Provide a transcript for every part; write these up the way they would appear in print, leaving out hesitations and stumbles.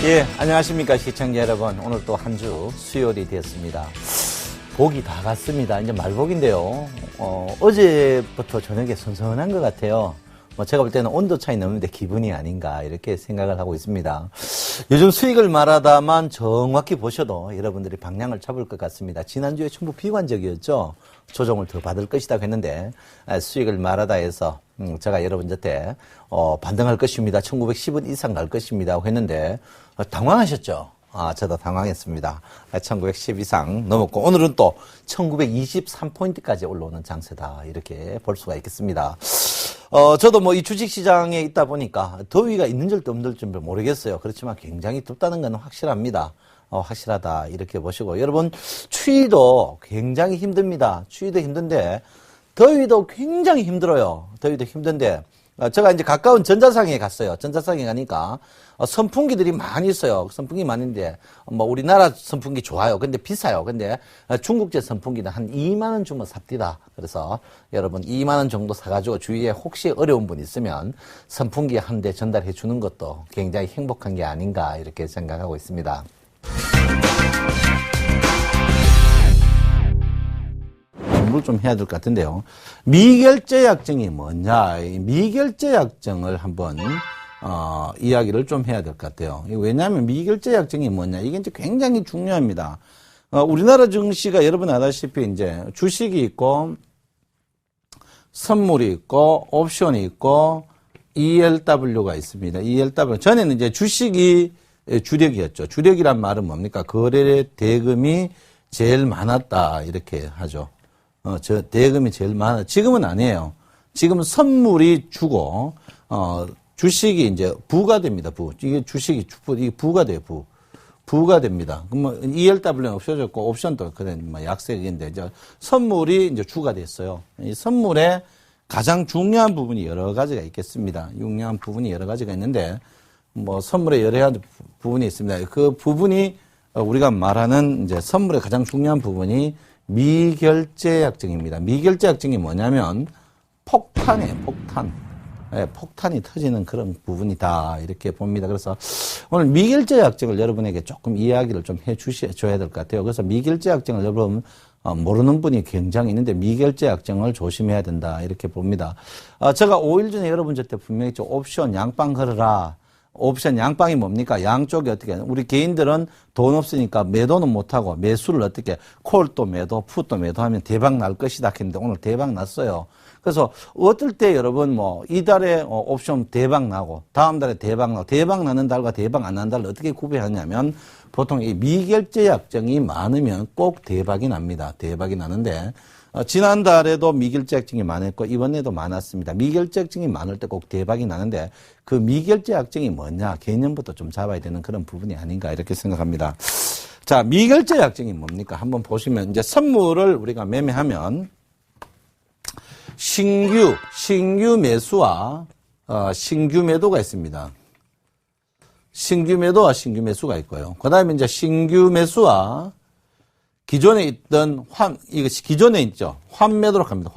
예, 안녕하십니까 시청자 여러분. 오늘 또 한 주 수요일이 됐습니다. 복이 다 갔습니다. 이제 말복인데요. 어제부터 저녁에 선선한 것 같아요. 제가 볼 때는 온도 차이 나는데 기분이 아닌가 이렇게 생각을 하고 있습니다. 요즘 수익을 말하다만 정확히 보셔도 여러분들이 방향을 잡을 것 같습니다. 지난주에 전부 비관적이었죠. 조정을 더 받을 것이다 했는데 수익을 말하다 해서 제가 여러분 곁에 반등할 것입니다. 1910원 이상 갈 것입니다 했는데 당황하셨죠? 저도 당황했습니다. 1910 이상 넘었고 오늘은 또 1923포인트까지 올라오는 장세다 이렇게 볼 수가 있겠습니다. 저도 이 주식시장에 있다 보니까 더위가 있는 줄도 없는 줄 모르겠어요. 그렇지만 굉장히 덥다는 건 확실합니다. 확실하다 이렇게 보시고 여러분 추위도 굉장히 힘듭니다. 추위도 힘든데 더위도 굉장히 힘들어요. 더위도 힘든데 제가 이제 가까운 전자상에 갔어요. 전자상에 가니까 선풍기들이 많이 있어요. 선풍기 많은데 우리나라 선풍기 좋아요. 근데 비싸요. 근데 중국제 선풍기는 한 2만 원 주면 삽디다. 그래서 여러분 2만 원 정도 사가지고 주위에 혹시 어려운 분 있으면 선풍기 한 대 전달해 주는 것도 굉장히 행복한 게 아닌가 이렇게 생각하고 있습니다. 공부를 좀 해야 될 것 같은데요. 미결제약증이 뭐냐? 미결제약증을 한번 이야기를 좀 해야 될 것 같아요. 왜냐하면 미결제약증이 뭐냐? 이게 이제 굉장히 중요합니다. 우리나라 증시가 여러분 아다시피 이제 주식이 있고 선물이 있고 옵션이 있고 ELW가 있습니다. ELW 전에는 이제 주식이 주력이었죠. 주력이란 말은 뭡니까? 거래 대금이 제일 많았다 이렇게 하죠. 대금이 제일 많아. 지금은 아니에요. 지금은 선물이 주고, 주식이 이제 부가 됩니다. 이게 주식이 이게 부가 돼요. 부가 됩니다. 그러면 ELW는 없어졌고, 옵션도 그런 약세인데, 이제 선물이 이제 주가 됐어요. 이 선물에 가장 중요한 부분이 여러 가지가 있겠습니다. 중요한 부분이 여러 가지가 있는데, 선물에 여러 가지 부분이 있습니다. 그 부분이 우리가 말하는 이제 선물의 가장 중요한 부분이 미결제약증입니다. 미결제약증이 뭐냐면 폭탄이에요. 폭탄. 폭탄이 터지는 그런 부분이다 이렇게 봅니다. 그래서 오늘 미결제약증을 여러분에게 조금 이야기를 좀 해줘야 될 것 같아요. 그래서 미결제약증을 여러분 모르는 분이 굉장히 있는데 미결제약증을 조심해야 된다 이렇게 봅니다. 제가 5일 전에 여러분 저때 분명히 옵션 양빵 걸어라. 옵션 양빵이 뭡니까? 양쪽이 어떻게, 우리 개인들은 돈 없으니까 매도는 못하고 매수를 어떻게, 콜도 매도, 풋도 매도하면 대박 날 것이다 했는데 오늘 대박 났어요. 그래서 어떨 때 여러분 이달에 옵션 대박 나고 다음 달에 대박 나고 대박 나는 달과 대박 안 나는 달을 어떻게 구별하냐면 보통 이 미결제 약정이 많으면 꼭 대박이 납니다. 대박이 나는데 지난달에도 미결제약증이 많았고 이번에도 많았습니다. 미결제약증이 많을 때 꼭 대박이 나는데 그 미결제약증이 뭐냐 개념부터 좀 잡아야 되는 그런 부분이 아닌가 이렇게 생각합니다. 자, 미결제약증이 뭡니까? 한번 보시면 이제 선물을 우리가 매매하면 신규 매수와 신규 매도가 있습니다. 신규 매도와 신규 매수가 있고요. 그 다음에 이제 신규 매수와 기존에 있던 기존에 있죠. 환매도로 갑니다.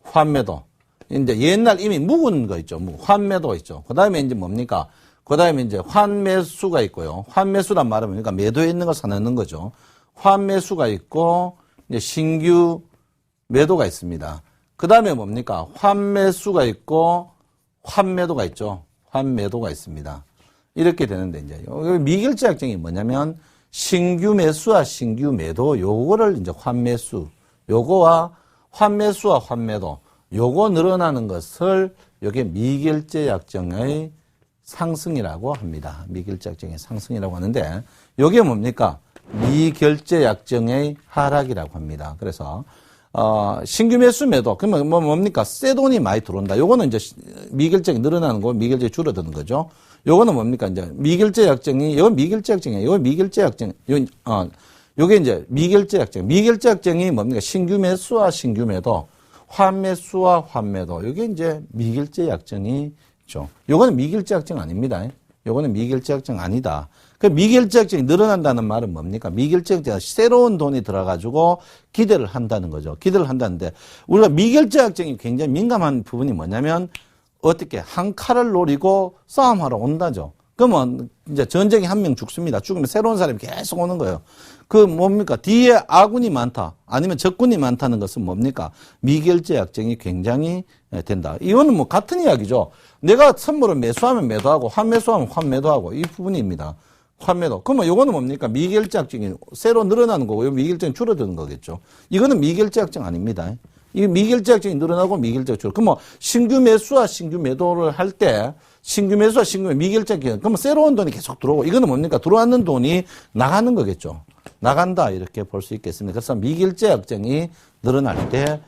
환매도. 이제 옛날 이미 묵은 거 있죠. 환매도가 있죠. 그 다음에 이제 뭡니까? 그 다음에 이제 환매수가 있고요. 환매수란 말은 뭡니까? 매도에 있는 걸 사놓는 거죠. 환매수가 있고, 이제 신규 매도가 있습니다. 그 다음에 뭡니까? 환매수가 있고, 환매도가 있죠. 환매도가 있습니다. 이렇게 되는데, 이제, 미결제약증이 뭐냐면, 신규 매수와 신규 매도, 요거를 이제 환매수, 요거와 환매수와 환매도, 요거 늘어나는 것을 요게 미결제 약정의 상승이라고 합니다. 미결제 약정의 상승이라고 하는데 요게 뭡니까? 미결제 약정의 하락이라고 합니다. 그래서 신규 매수 매도 그러면 뭡니까? 새 돈이 많이 들어온다. 요거는 이제 미결제가 늘어나는 거, 미결제 줄어드는 거죠. 요거는 뭡니까? 이제 미결제 약정이 이건 미결제 약정이에요. 이건 미결제 약정. 요게 이제 미결제 약정. 미결제 약정이 뭡니까? 신규 매수와 신규 매도. 환매수와 환매도. 이게 이제 미결제 약정이죠. 요거는 미결제 약정 아닙니다. 요거는 미결제 약정 아니다. 그 미결제 약정이 늘어난다는 말은 뭡니까? 미결제 약정이 새로운 돈이 들어가지고 기대를 한다는 거죠. 기대를 한다는데 우리가 미결제 약정이 굉장히 민감한 부분이 뭐냐면 어떻게 한 칼을 노리고 싸움하러 온다죠. 그러면 이제 전쟁이 한 명 죽습니다. 죽으면 새로운 사람이 계속 오는 거예요. 그 뭡니까? 뒤에 아군이 많다. 아니면 적군이 많다는 것은 뭡니까? 미결제 약정이 굉장히 된다. 이거는 뭐 같은 이야기죠. 내가 선물을 매수하면 매도하고 환매수하면 환매도하고 이 부분입니다. 환매도. 그러면 이거는 뭡니까? 미결제 약정이 새로 늘어나는 거고 미결제는 줄어드는 거겠죠. 이거는 미결제 약정 아닙니다. 이 미결제 약정이 늘어나고 미결제가 줄어. 그럼 뭐 신규 매수와 신규 매도를 할 때 신규 매수와 신규 미결제 약정 그러면 새로운 돈이 계속 들어오고 이거는 뭡니까? 들어왔는 돈이 나가는 거겠죠. 나간다 이렇게 볼 수 있겠습니다. 그래서 미결제 약정이 늘어날 때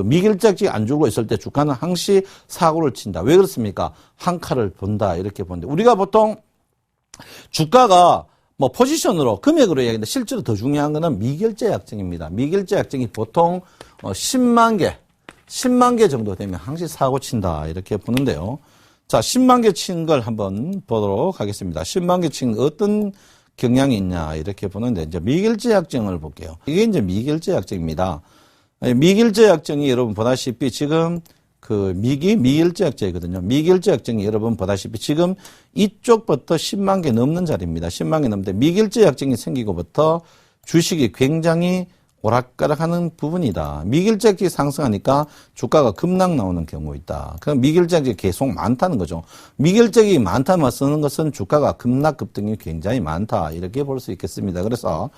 미결제 약정이 안 줄고 있을 때 주가는 항시 사고를 친다. 왜 그렇습니까? 한 칼을 본다 이렇게 보는데 우리가 보통 주가가 뭐 포지션으로 금액으로 얘기하는데 실제로 더 중요한 거는 미결제 약정입니다. 미결제 약정이 보통 10만 개 정도 되면 항시 사고 친다 이렇게 보는데요. 자, 10만 개 친 걸 한번 보도록 하겠습니다. 10만 개 친 어떤 경향이 있냐 이렇게 보는데 이제 미결제 약정을 볼게요. 이게 이제 미결제 약정입니다. 미결제 약정이 여러분 보다시피 지금 그 미결제 약정이거든요. 미결제 약정이 여러분 보다시피 지금 이쪽부터 10만 개 넘는 자리입니다. 10만 개 넘는데 미결제 약정이 생기고부터 주식이 굉장히 오락가락하는 부분이다. 미결제 약정이 상승하니까 주가가 급락 나오는 경우 있다. 그럼 미결제 약정이 계속 많다는 거죠. 미결제 약정이 많다만 쓰는 것은 주가가 급락 급등이 굉장히 많다. 이렇게 볼 수 있겠습니다. 그래서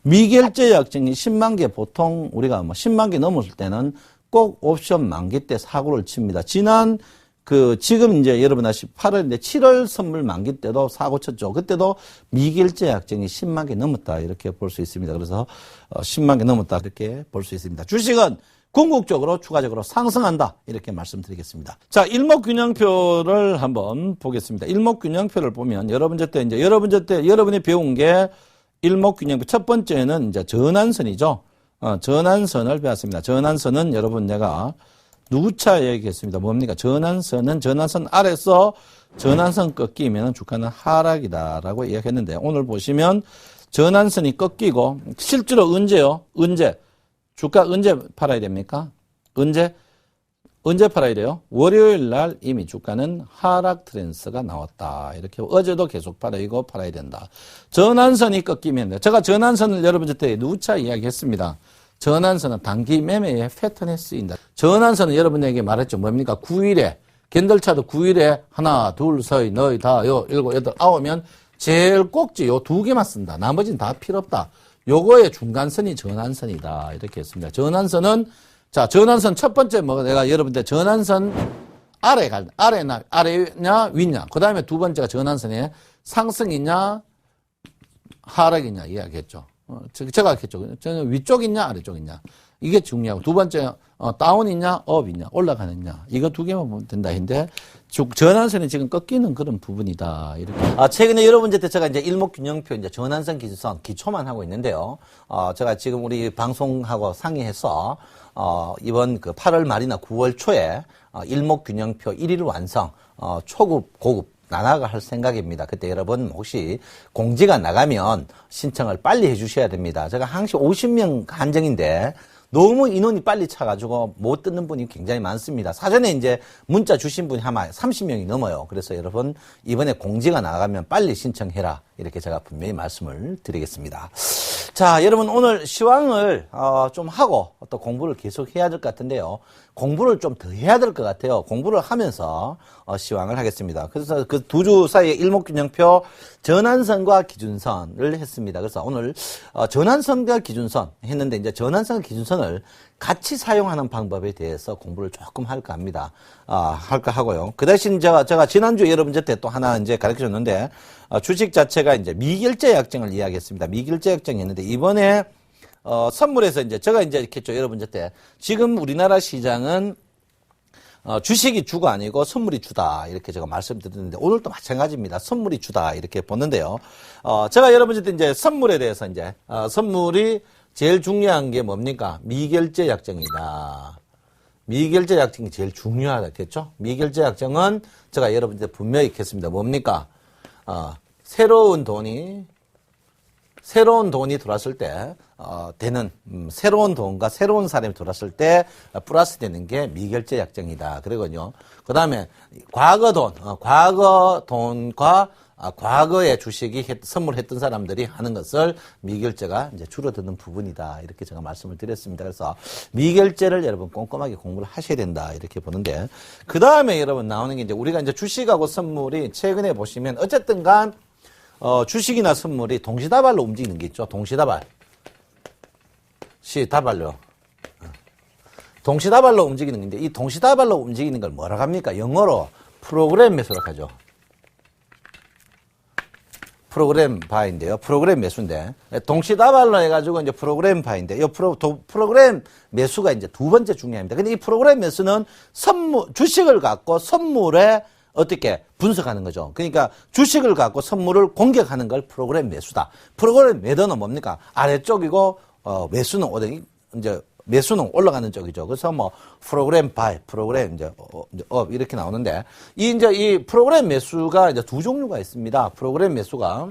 미결제 약정이 10만 개 보통 우리가 뭐 10만 개 넘었을 때는 꼭 옵션 만기 때 사고를 칩니다. 지금 이제 여러분 아시피 8월인데 7월 선물 만기 때도 사고 쳤죠. 그때도 미결제 약정이 10만 개 넘었다. 이렇게 볼 수 있습니다. 그래서 10만 개 넘었다. 이렇게 볼 수 있습니다. 주식은 궁극적으로 추가적으로 상승한다. 이렇게 말씀드리겠습니다. 자, 일목균형표를 한번 보겠습니다. 일목균형표를 보면 여러분들 때 여러분이 배운 게 일목균형표. 첫 번째는 이제 전환선이죠. 전환선을 배웠습니다. 전환선은 여러분 내가 누차 얘기했습니다. 뭡니까? 전환선 아래서 전환선 꺾이면 주가는 하락이다라고 이야기했는데 오늘 보시면 전환선이 꺾이고 실제로 언제 주가 언제 팔아야 됩니까? 언제 팔아야 돼요? 월요일 날 이미 주가는 하락 트렌드가 나왔다. 이렇게 어제도 계속 팔아야 된다. 전환선이 꺾이면 돼요. 제가 전환선을 여러분한테 누차 이야기했습니다. 전환선은 단기 매매의 패턴에 쓰인다. 전환선은 여러분에게 말했죠. 뭡니까? 9일에, 캔들차도 9일에 하나, 둘, 셋, 넷, 다, 일곱, 여덟, 아홉이면 제일 꼭지 요 두 개만 쓴다. 나머지는 다 필요 없다. 요거의 중간선이 전환선이다. 이렇게 했습니다. 전환선은, 자, 전환선 첫 번째 내가 여러분들 전환선 아래냐, 위냐. 그 다음에 두 번째가 전환선에 상승이냐, 하락이냐 이야기했죠. 제가 했죠. 저는 위쪽이냐 아래쪽이냐 이게 중요하고 두 번째 다운이냐 업이냐 올라가느냐 이거 두 개만 보면 된다 했는데 전환선이 지금 꺾이는 그런 부분이다 이렇게. 최근에 여러분한테 제가 이제 일목균형표 이제 전환선 기준선 기초만 하고 있는데요. 제가 지금 우리 방송하고 상의해서 이번 그 8월 말이나 9월 초에 일목균형표 1일 완성 초급 고급 나눠가 할 생각입니다. 그때 여러분 혹시 공지가 나가면 신청을 빨리 해주셔야 됩니다. 제가 항시 50명 한정인데 너무 인원이 빨리 차가지고 못 듣는 분이 굉장히 많습니다. 사전에 이제 문자 주신 분이 아마 30명이 넘어요. 그래서 여러분 이번에 공지가 나가면 빨리 신청해라. 이렇게 제가 분명히 말씀을 드리겠습니다. 자, 여러분 오늘 시황을 좀 하고 또 공부를 계속 해야 될 것 같은데요. 공부를 좀 더 해야 될 것 같아요. 공부를 하면서 시황을 하겠습니다. 그래서 그 두 주 사이에 일목균형표 전환선과 기준선을 했습니다. 그래서 오늘 전환선과 기준선 했는데 이제 전환선과 기준선을 같이 사용하는 방법에 대해서 공부를 조금 할까 합니다. 할까 하고요. 그 대신 제가 지난주에 여러분한테 또 하나 이제 가르쳐 줬는데, 주식 자체가 이제 미결제 약정을 이야기했습니다. 미결제 약정이 있는데, 이번에, 선물에서 이제 제가 이제 이렇게 했죠. 여러분한테. 지금 우리나라 시장은, 주식이 주가 아니고 선물이 주다. 이렇게 제가 말씀드렸는데, 오늘도 마찬가지입니다. 선물이 주다. 이렇게 보는데요. 제가 여러분한테 이제 선물에 대해서 이제, 선물이 제일 중요한 게 뭡니까? 미결제 약정이다. 미결제 약정이 제일 중요하겠죠? 미결제 약정은 제가 여러분한테 분명히 했습니다. 뭡니까? 새로운 돈이 새로운 돈이 들어왔을 때, 되는, 새로운 돈과 새로운 사람이 들어왔을 때, 플러스 되는 게 미결제 약정이다. 그리고요. 그 다음에, 과거 돈과 과거에 주식이 선물했던 사람들이 하는 것을 미결제가 이제 줄어드는 부분이다. 이렇게 제가 말씀을 드렸습니다. 그래서 미결제를 여러분 꼼꼼하게 공부를 하셔야 된다. 이렇게 보는데, 그 다음에 여러분 나오는 게 이제 우리가 이제 주식하고 선물이 최근에 보시면 어쨌든 간 주식이나 선물이 동시다발로 움직이는 게 있죠. 동시다발로. 동시다발로 움직이는 건데, 이 동시다발로 움직이는 걸 뭐라고 합니까? 영어로 프로그램 매수라고 하죠. 프로그램 바인데요. 프로그램 매수인데, 동시다발로 해가지고 이제 프로그램 바인데, 이 프로그램 매수가 이제 두 번째 중요합니다. 근데 이 프로그램 매수는 주식을 갖고 선물에 어떻게 분석하는 거죠. 그러니까 주식을 갖고 선물을 공격하는 걸 프로그램 매수다. 프로그램 매도는 뭡니까? 아래쪽이고 매수는 이제 매수는 올라가는 쪽이죠. 그래서 뭐 프로그램 바이, 프로그램 이제 업 이렇게 나오는데 이 프로그램 매수가 이제 두 종류가 있습니다. 프로그램 매수가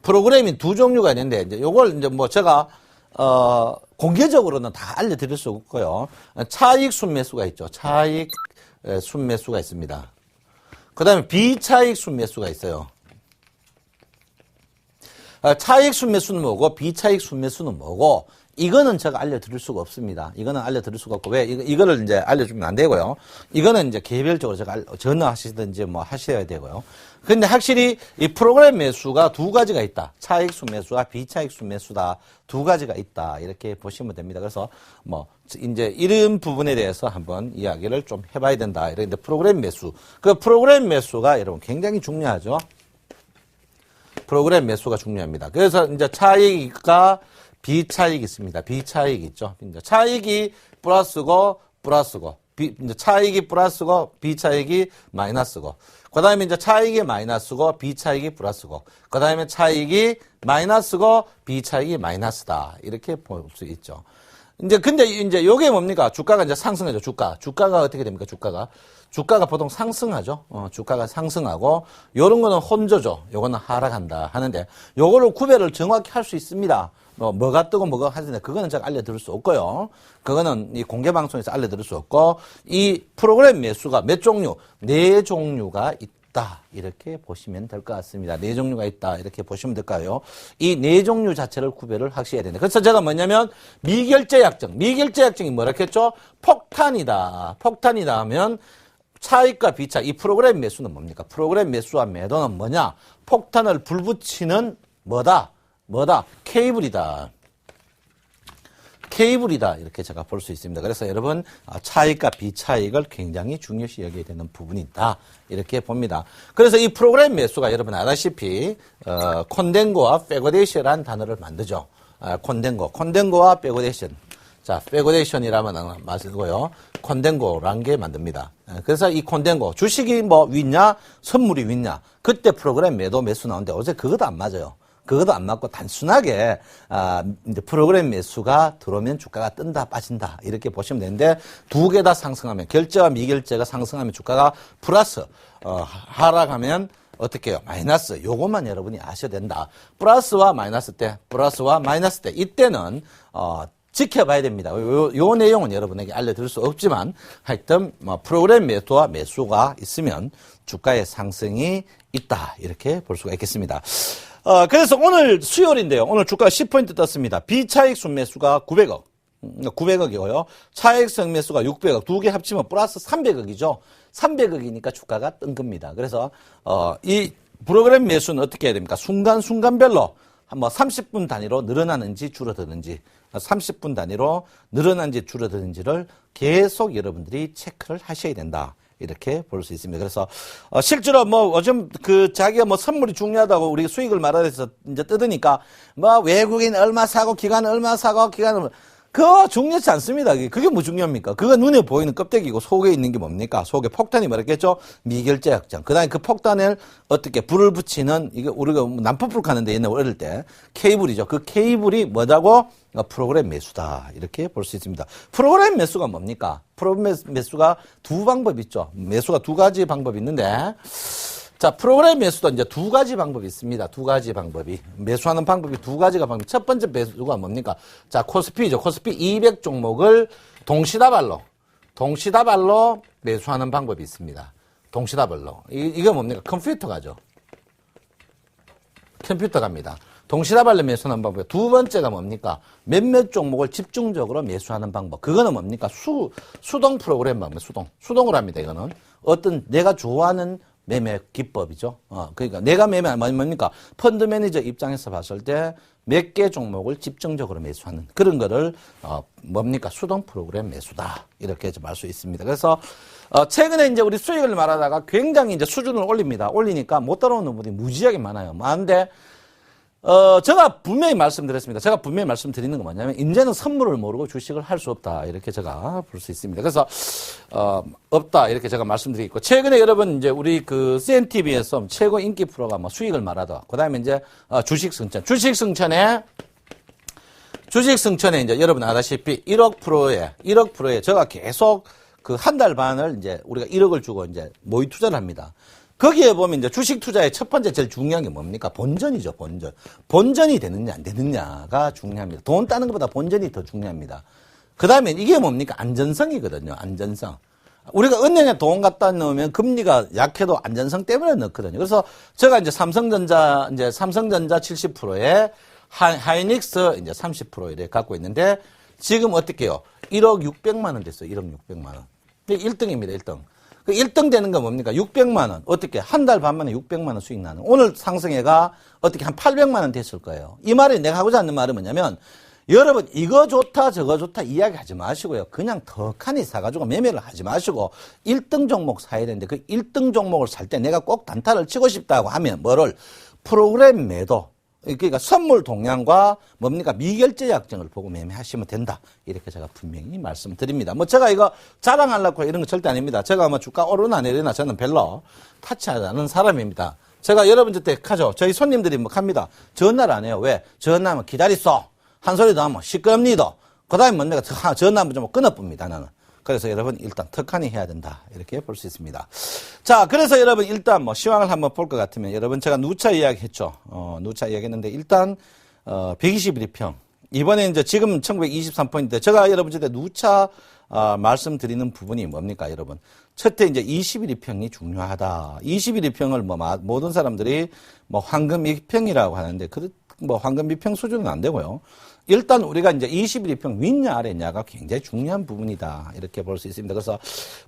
프로그램이 두 종류가 있는데 이제 요걸 이제 뭐 제가 공개적으로는 다 알려드릴 수 없고요. 차익 순매수가 있죠. 차익 순매수가 있습니다. 그 다음에 비차익 순매수가 있어요. 차익 순매수는 뭐고 비차익 순매수는 뭐고 이거는 제가 알려드릴 수가 없습니다. 이거는 알려드릴 수가 없고 왜 이거를 이제 알려주면 안 되고요. 이거는 이제 개별적으로 제가 전화하시든지 뭐 하셔야 되고요. 근데 확실히 이 프로그램 매수가 두 가지가 있다. 차익 순매수와 비차익 순매수다. 두 가지가 있다. 이렇게 보시면 됩니다. 그래서 뭐 이제 이런 부분에 대해서 한번 이야기를 좀 해봐야 된다. 이런데 프로그램 매수. 그 프로그램 매수가 여러분 굉장히 중요하죠. 프로그램 매수가 중요합니다. 그래서 이제 차익과 비차익이 있습니다. 비차익이 있죠. 이제 차익이 플러스고, 이제 차익이 플러스고, 비차익이 마이너스고, 그 다음에 이제 차익이 마이너스고, 비차익이 플러스고, 그 다음에 차익이 마이너스고, 비차익이 마이너스다. 이렇게 볼 수 있죠. 근데 이제 요게 뭡니까? 주가가 이제 상승하죠. 주가가 어떻게 됩니까? 주가가 보통 상승하죠. 주가가 상승하고, 요런 거는 혼조죠. 요거는 하락한다 하는데, 요거를 구별을 정확히 할 수 있습니다. 뭐가 뜨고 뭐가 하는데, 그거는 제가 알려드릴 수 없고요. 그거는 이 공개방송에서 알려드릴 수 없고, 이 프로그램 매수가 몇 종류? 4종류가 있다. 이렇게 보시면 될 것 같습니다. 4종류가 있다. 이렇게 보시면 될까요? 이 4종류 자체를 구별을 하셔야 된다. 그래서 제가 뭐냐면, 미결제 약정. 미결제 약정이 뭐라 했죠? 폭탄이다. 폭탄이다 하면, 차익과 비차익, 이 프로그램 매수는 뭡니까? 프로그램 매수와 매도는 뭐냐? 폭탄을 불붙이는 뭐다? 케이블이다. 이렇게 제가 볼 수 있습니다. 그래서 여러분, 차익과 비차익을 굉장히 중요시 여겨야 되는 부분이 있다. 이렇게 봅니다. 그래서 이 프로그램 매수가 여러분 알다시피, 콘덴고와 페고데이션이라는 단어를 만들죠. 콘덴고와 페고데이션. 자, 페고데이션이라면 맞고요. 콘덴고라는 게 만듭니다. 그래서 이 콘덴고, 주식이 뭐 윗냐, 선물이 윗냐, 그때 프로그램 매수 나오는데 어제 그것도 안 맞아요. 그것도 안 맞고 단순하게 이제 프로그램 매수가 들어오면 주가가 뜬다 빠진다 이렇게 보시면 되는데 두 개 다 상승하면 결제와 미결제가 상승하면 주가가 플러스 하락하면 어떻게 해요? 마이너스. 요것만 여러분이 아셔야 된다. 플러스와 마이너스 때 이때는 지켜봐야 됩니다. 요 내용은 여러분에게 알려드릴 수 없지만 하여튼 뭐 프로그램 매도와 매수가 있으면 주가의 상승이 있다 이렇게 볼 수가 있겠습니다. 그래서 오늘 수요일인데요. 오늘 주가가 10포인트 떴습니다. 비차익 순매수가 900억이고요. 차익 순매수가 600억. 두 개 합치면 플러스 300억이죠. 300억이니까 주가가 뜬 겁니다. 그래서 이 프로그램 매수는 어떻게 해야 됩니까? 순간별로 한번 30분 단위로 늘어나는지 줄어드는지 30분 단위로 늘어난지 줄어드는지를 계속 여러분들이 체크를 하셔야 된다. 이렇게 볼 수 있습니다. 그래서 실제로 뭐 요즘 자기가 뭐 선물이 중요하다고 우리 수익을 말해서 이제 뜯으니까 뭐 외국인 얼마 사고 기관 얼마 사고 기관 얼마 그거 중요하지 않습니다. 그게 뭐 중요합니까? 그거 눈에 보이는 껍데기고 속에 있는 게 뭡니까? 속에 폭탄이 말했겠죠? 미결제 약정. 그 다음에 그 폭탄을 어떻게 불을 붙이는, 이게 우리가 난폭불 가는데 옛날 어릴 때 케이블이죠. 그 케이블이 뭐다고? 프로그램 매수다. 이렇게 볼 수 있습니다. 프로그램 매수가 뭡니까? 프로그램 매수가 두 방법이 있죠. 매수가 두 가지 방법이 있는데, 자, 프로그램 매수도 이제 두 가지 방법이 있습니다. 두 가지 방법이. 매수하는 방법이 두 가지가 방법. 첫 번째 매수가 뭡니까? 자, 코스피죠. 코스피 200 종목을 동시다발로 매수하는 방법이 있습니다. 동시다발로. 이게 뭡니까? 컴퓨터가죠. 컴퓨터갑니다. 동시다발로 매수하는 방법. 두 번째가 뭡니까? 몇몇 종목을 집중적으로 매수하는 방법. 그거는 뭡니까? 수동 프로그램 방법. 수동으로 합니다. 이거는. 어떤 내가 좋아하는 매매 기법이죠. 그러니까 내가 매매 뭡니까? 펀드 매니저 입장에서 봤을 때 몇 개 종목을 집중적으로 매수하는 그런 거를 뭡니까? 수동 프로그램 매수다. 이렇게 좀 알 수 있습니다. 그래서 최근에 이제 우리 수익을 말하다가 굉장히 이제 수준을 올립니다. 올리니까 못 따라오는 분이 무지하게 많아요. 많은데 제가 분명히 말씀드렸습니다. 제가 분명히 말씀드리는 건 뭐냐면, 이제는 선물을 모르고 주식을 할 수 없다. 이렇게 제가 볼 수 있습니다. 그래서, 없다. 이렇게 제가 말씀드리고, 최근에 여러분, 이제 우리 그 CNTV에서 최고 인기 프로가 뭐 수익을 말하다. 그 다음에 이제, 주식 승천. 주식 승천에 이제 여러분 아다시피 1억 프로에 제가 계속 그 한 달 반을 이제 우리가 1억을 주고 이제 모의 투자를 합니다. 거기에 보면 이제 주식 투자의 첫 번째 제일 중요한 게 뭡니까? 본전이죠, 본전. 본전이 되느냐, 안 되느냐가 중요합니다. 돈 따는 것보다 본전이 더 중요합니다. 그 다음에 이게 뭡니까? 안전성이거든요, 안전성. 우리가 은행에 돈 갖다 넣으면 금리가 약해도 안전성 때문에 넣거든요. 그래서 제가 이제 삼성전자 70%에 하이닉스 이제 30% 이렇게 갖고 있는데 지금 어떻게 해요? 1억 600만 원 됐어요, 1억 600만 원. 1등입니다, 1등. 그 1등 되는 건 뭡니까? 600만 원. 어떻게? 한 달 반 만에 600만 원 수익 나는. 오늘 상승해가 어떻게 한 800만 원 됐을 거예요. 이 말이 내가 하고자 하는 말은 뭐냐면, 여러분 이거 좋다 저거 좋다 이야기하지 마시고요. 그냥 덕하니 사가지고 매매를 하지 마시고 1등 종목 사야 되는데 그 1등 종목을 살 때 내가 꼭 단타를 치고 싶다고 하면 뭐를? 프로그램 매도. 그러니까 선물 동향과 뭡니까? 미결제 약정을 보고 매매하시면 된다. 이렇게 제가 분명히 말씀드립니다. 뭐 제가 이거 자랑하려고 이런 거 절대 아닙니다. 제가 뭐 주가 오르나 내리나 저는 별로 타치하지 않은 사람입니다. 제가 여러분들 때 하죠. 저희 손님들이 뭐 합니다. 전화를 안 해요. 왜? 전화하면 기다리소. 한 소리도 하면 시끄럽니도. 그 다음에 뭡니까? 전화하면 좀 끊어봅니다. 나는. 그래서 여러분 일단 턱하니 해야 된다. 이렇게 볼 수 있습니다. 자, 그래서 여러분 일단 뭐 시황을 한번 볼 것 같으면 여러분 제가 누차 이야기 했죠. 누차 이야기 했는데 일단 121평. 이번에 이제 지금 1923포인트. 제가 여러분한테 누차 말씀드리는 부분이 뭡니까, 여러분? 첫째 이제 21평이 중요하다. 21평을 뭐 모든 사람들이 뭐 황금 2평이라고 하는데 뭐 황금 2평 수준은 안 되고요. 일단 우리가 이제 21평 윗냐 아래냐가 굉장히 중요한 부분이다. 이렇게 볼 수 있습니다. 그래서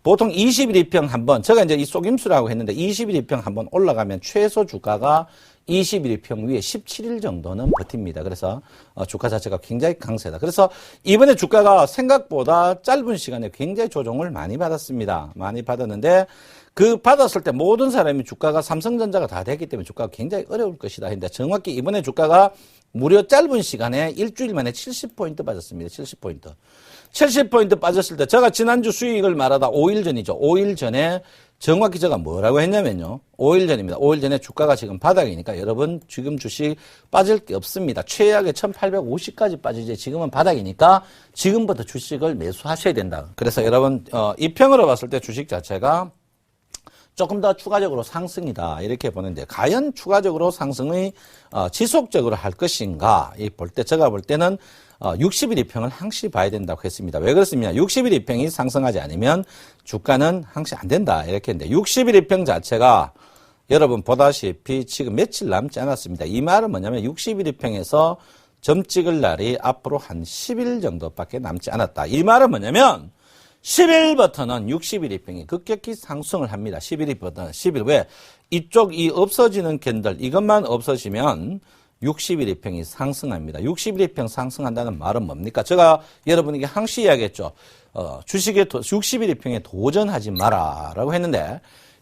보통 21평 한번, 제가 이제 이 속임수라고 했는데 21평 한번 올라가면 최소 주가가 21평 위에 17일 정도는 버팁니다. 그래서 주가 자체가 굉장히 강세다. 그래서 이번에 주가가 생각보다 짧은 시간에 굉장히 조정을 많이 받았습니다. 많이 받았는데 그 받았을 때 모든 사람이 주가가 삼성전자가 다 됐기 때문에 주가가 굉장히 어려울 것이다 했는데 정확히 이번에 주가가 무려 짧은 시간에 일주일 만에 70포인트 빠졌습니다. 70포인트. 70포인트 빠졌을 때 제가 지난주 수익을 말하다 5일 전이죠. 5일 전에 정확히 제가 뭐라고 했냐면요. 5일 전입니다. 5일 전에 주가가 지금 바닥이니까 여러분 지금 주식 빠질 게 없습니다. 최악의 1850까지 빠지지 지금은 바닥이니까 지금부터 주식을 매수하셔야 된다. 그래서 여러분 이 평으로 봤을 때 주식 자체가 조금 더 추가적으로 상승이다. 이렇게 보는데 과연 추가적으로 상승의 지속적으로 할 것인가? 볼 때 제가 볼 때는 60일 2평을 항시 봐야 된다고 했습니다. 왜 그렇습니까? 60일 2평이 상승하지 않으면 주가는 항시 안 된다. 이렇게 했는데 60일 2평 자체가 여러분 보다시피 지금 며칠 남지 않았습니다. 이 말은 뭐냐면 60일 2평에서 점 찍을 날이 앞으로 한 10일 정도밖에 남지 않았다. 이 말은 뭐냐면 10일부터는 60일 2평이 급격히 상승을 합니다. 11일부터는 10일. 왜? 이쪽 이 없어지는 캔들 이것만 없어지면 60일 2평이 상승합니다. 60일 2평 상승한다는 말은 뭡니까? 제가 여러분에게 항시 이야기했죠. 주식에 60일 2평에 도전하지 마라 라고 했는데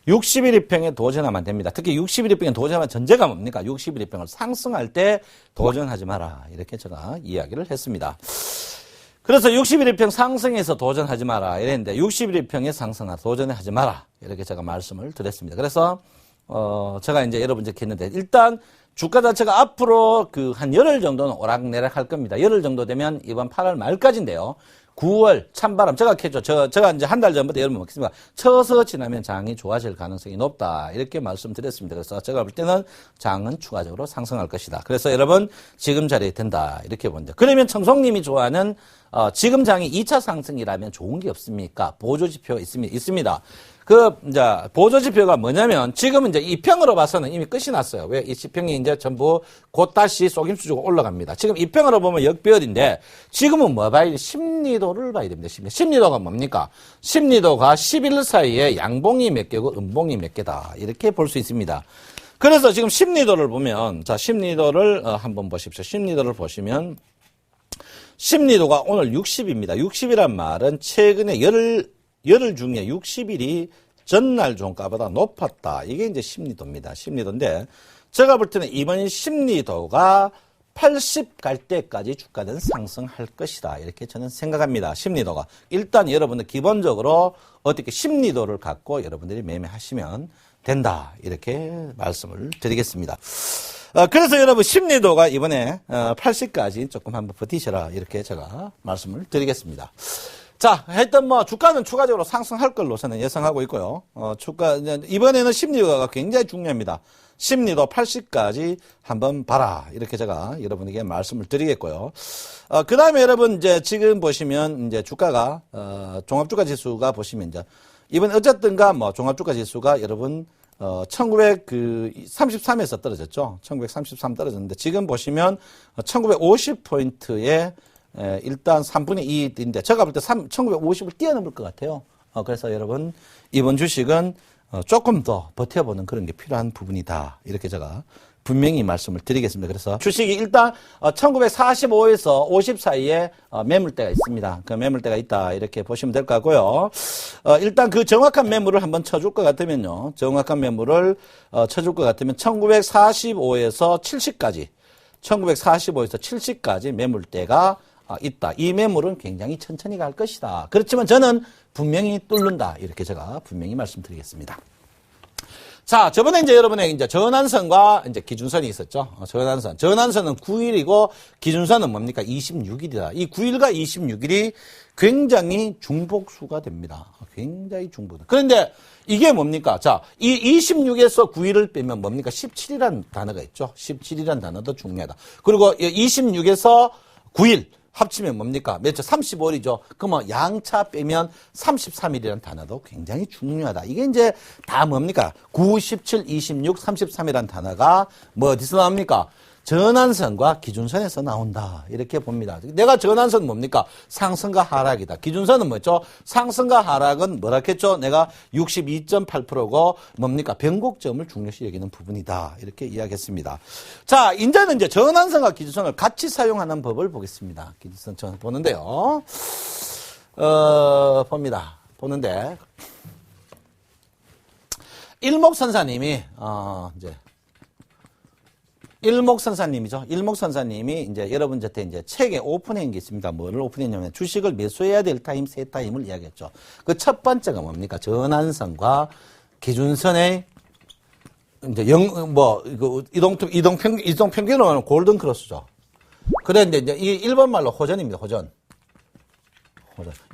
60일 2평에 도전하면 됩니다. 특히 60일 2평에 도전하면 전제가 뭡니까? 60일 2평을 상승할 때 도전하지 마라. 이렇게 제가 이야기를 했습니다. 그래서 60일 2평 상승해서 도전하지 마라. 이랬는데 60일 2평에 상승하 도전하지 마라. 이렇게 제가 말씀을 드렸습니다. 그래서 제가 이제 여러분께 했는데 일단 주가 자체가 앞으로 한 열흘 정도는 오락내락 할 겁니다. 열흘 정도 되면 이번 8월 말까지인데요. 9월 찬바람 제가 했죠. 제가 이제 한 달 전부터 여러분 먹겠습니다. 쳐서 지나면 장이 좋아질 가능성이 높다. 이렇게 말씀드렸습니다. 그래서 제가 볼 때는 장은 추가적으로 상승할 것이다. 그래서 여러분 지금 자리에 된다. 이렇게 본다. 그러면 청송님이 좋아하는 지금 장이 2차 상승이라면 좋은 게 없습니까? 보조지표가 있습니다. 이제, 보조지표가 뭐냐면, 지금은 이제 이평으로 봐서는 이미 끝이 났어요. 왜? 이 지평이 이제 전부 곧 다시 속임수 주고 올라갑니다. 지금 이평으로 보면 역배열인데, 지금은 뭐 봐야 돼? 심리도를 봐야 됩니다. 심리도가 뭡니까? 심리도가 10일 사이에 양봉이 몇 개고 음봉이 몇 개다. 이렇게 볼 수 있습니다. 그래서 지금 심리도를 보면, 자, 심리도를 한번 보십시오. 심리도를 보시면, 심리도가 오늘 60입니다. 60이란 말은 최근에 열흘 중에 60일이 전날 종가보다 높았다. 이게 이제 심리도입니다. 심리도인데, 제가 볼 때는 이번 심리도가 80 갈 때까지 주가는 상승할 것이다. 이렇게 저는 생각합니다. 심리도가. 일단 여러분들 기본적으로 어떻게 심리도를 갖고 여러분들이 매매하시면 된다. 이렇게 말씀을 드리겠습니다. 그래서 여러분 심리도가 이번에 80까지 조금 한번 버티셔라. 이렇게 제가 말씀을 드리겠습니다. 자, 하여튼 주가는 추가적으로 상승할 걸로 저는 예상하고 있고요. 이번에는 심리도가 굉장히 중요합니다. 심리도 80까지 한번 봐라. 이렇게 제가 여러분에게 말씀을 드리겠고요. 그 다음에 여러분 이제 지금 보시면 이제 주가가, 종합주가 지수가 보시면 이제 이번 어쨌든가 종합주가 지수가 여러분 1933에서 떨어졌죠. 1933 떨어졌는데 지금 보시면 1950포인트에 일단 3분의 2인데 제가 볼 때 1950을 뛰어넘을 것 같아요. 그래서 여러분 이번 주식은 조금 더 버텨보는 그런 게 필요한 부분이다. 이렇게 제가 분명히 말씀을 드리겠습니다. 그래서 주식이 일단 1945에서 50 사이에 매물대가 있습니다. 그 매물대가 있다. 이렇게 보시면 될 것 같고요. 일단 그 정확한 매물을 한번 쳐줄 것 같으면요. 정확한 매물을 쳐줄 것 같으면 1945에서 70까지 1945에서 70까지 매물대가 있다. 이 매물은 굉장히 천천히 갈 것이다. 그렇지만 저는 분명히 뚫는다. 이렇게 제가 분명히 말씀드리겠습니다. 자, 저번에 이제 여러분의 이제 전환선과 이제 기준선이 있었죠. 전환선. 전환선은 9일이고 기준선은 뭡니까? 26일이다. 이 9일과 26일이 굉장히 중복수가 됩니다. 굉장히 중복. 그런데 이게 뭡니까? 자, 이 26에서 9일을 빼면 뭡니까? 17이라는 단어가 있죠. 17이라는 단어도 중요하다. 그리고 26에서 9일 합치면 뭡니까? 몇초? 35일이죠. 그러면 양차 빼면 33일이라는 단어도 굉장히 중요하다. 이게 이제 다 뭡니까? 9, 17, 26, 33이라는 단어가 어디서 나옵니까? 전환선과 기준선에서 나온다. 이렇게 봅니다. 내가 전환선 뭡니까? 상승과 하락이다. 기준선은 뭐죠? 상승과 하락은 뭐라 했죠? 내가 62.8%고 뭡니까? 변곡점을 중요시 여기는 부분이다. 이렇게 이야기했습니다. 자, 이제는 이제 전환선과 기준선을 같이 사용하는 법을 보겠습니다. 기준선 전 보는데요. 봅니다. 보는데 일목선사님이 이제 일목선사님이죠. 일목선사님이 이제 여러분한테 이제 책에 오픈한 게 있습니다. 뭐를 오픈했냐면 주식을 매수해야 될 타임, 세 타임을 이야기했죠. 그 첫 번째가 뭡니까? 전환선과 기준선의 이제 이동평균으로 하는 골든 크로스죠. 그런데 이제 이 일본 말로 호전입니다. 호전.